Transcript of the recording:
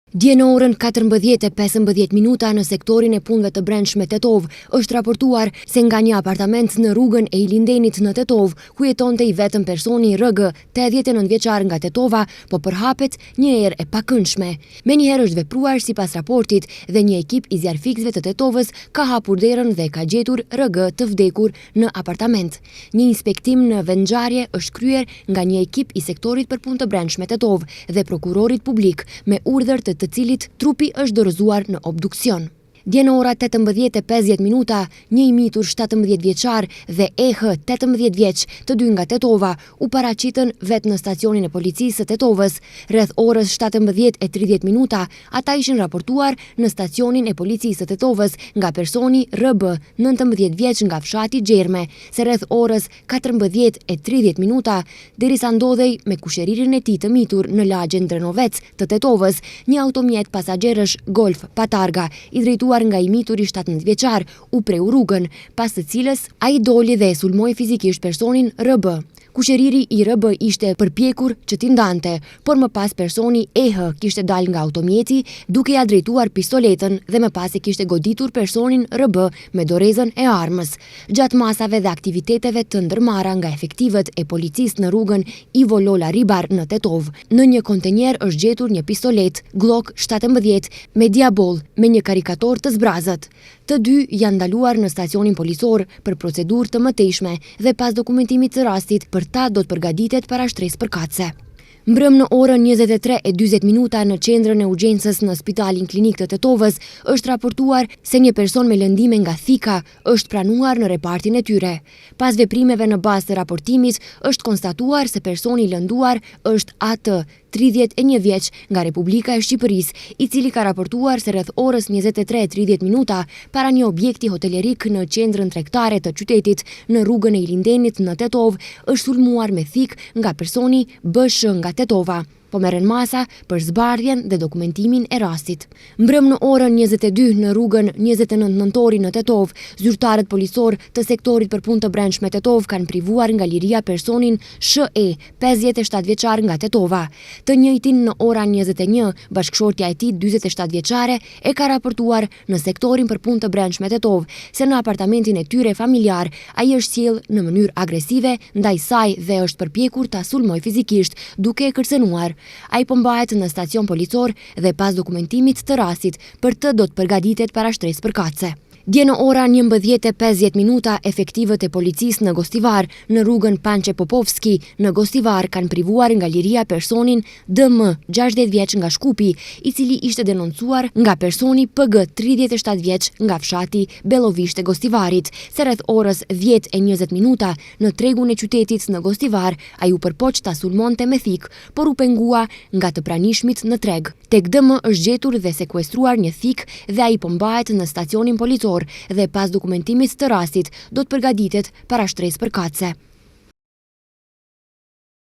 Dje në orën 14:15 minuta në sektorin e punëve të brendshme Tetov është raportuar se nga një apartament në rrugën e Ilindenit në Tetov, ku jetonte i vetëm personi RG, 89 vjeçar nga Tetova, po përhapet një erë e pakëndshme. Menjëherë është vepruar sipas raportit dhe një ekip i zjarfikësve të Tetovës ka hapur derën dhe ka gjetur RG të vdekur në apartament. Një inspektim në vendngjarje është kryer nga një ekip i sektorit për punë të brendshme Tetov dhe prokurorit publik me urdhër të cilit trupi është dorëzuar në obduksion. Dje në ora 18:50 minuta, një i mitur 17 vjeçar dhe EH 18 vjeç, të dy nga Tetova, u paraqitën vetë në stacionin e policisë së Tetovës. Rreth orës 17:30 minuta, ata ishin raportuar në stacionin e policisë së Tetovës nga personi RB, 19 vjeç nga fshati Gjerme, se rreth orës 14:30 minuta, derisa ndodhej me kushëririn e tij të mitur në lagjen Drenovec të Tetovës, një automjet pasagerësh Golf Patarga, i drejtuar nga i mituri 17 vjeçar, u preu rrugën, pas të cilës ai doli dhe e sulmoi fizikisht personin RB. Kushëriri i RB ishte përpjekur që t'i ndante, por më pas personi EH kishte dalë nga automjeti duke ja drejtuar pistoletën dhe më pas e kishte goditur personin RB me dorezën e armës. Gjatë masave dhe aktiviteteve të ndërmarra nga efektivët e policisë në rrugën Ivo Lola Ribar në Tetov, në një kontenjer është gjetur një pistolet Glock 17 me diabol me një karikator të zbrazët. Të dy janë ndaluar në stacionin policor për procedurë të mëtejshme dhe pas dokumentimit të rastit për ta do të përgatitet para shtresë përkatëse. Mbrëm në orën 23:40 minuta në qendrën e urgjencës në Spitalin Klinik të Tetovës është raportuar se një person me lëndime nga thika është pranuar në repartin e tyre. Pas veprimeve në bazë të raportimit është konstatuar se personi i lënduar është AT, 31 vjeç nga Republika e Shqipërisë, i cili ka raportuar se rreth orës 23:30 minuta para një objekti hotelerik në qendrën tregtare të qytetit në rrugën e Ilindenit në Tetov është sulmuar me thik nga personi BSH nga Tetova, po merren masa për zbardhjen dhe dokumentimin e rastit. Mbrëm në orën 22 në rrugën 29 nëntori në Tetov, zyrtarët policor të sektorit për punë të brendshme Tetov kanë privuar nga liria personin SHE, 57 vjeçar nga Tetova. Të njëjtin në ora 21, bashkëshortja e tij, 47 vjeçare, e ka raportuar në sektorin për punë të brendshme Tetov se në apartamentin e tyre familjar ai është sjell në mënyrë agresive ndaj saj dhe është përpjekur ta sulmoj fizikisht duke e kërcënuar. Ai po mbahet në stacion policor dhe pas dokumentimit të rastit për të do të përgatitet para shtresë përkatëse. Dje në ora 11:50 minuta, efektivët e policisë në Gostivar, në rrugën Pançe Popovski, në Gostivar kanë privuar nga liria personin DM, 60 vjeç nga Shkupi, i cili ishte denoncuar nga personi PG, 37 vjeç nga fshati Bellovisht e Gostivarit, se rreth orës 10:20 minuta në tregun e qytetit në Gostivar, ai u përpoq ta sulmonte me thik, por u pengua nga të pranishmit në treg. Tek DM është gjetur dhe sekuestruar një thik dhe ai po mbahet në stacionin policor dhe pas dokumentimit të rastit do të përgatitet para shtresë përkatëse.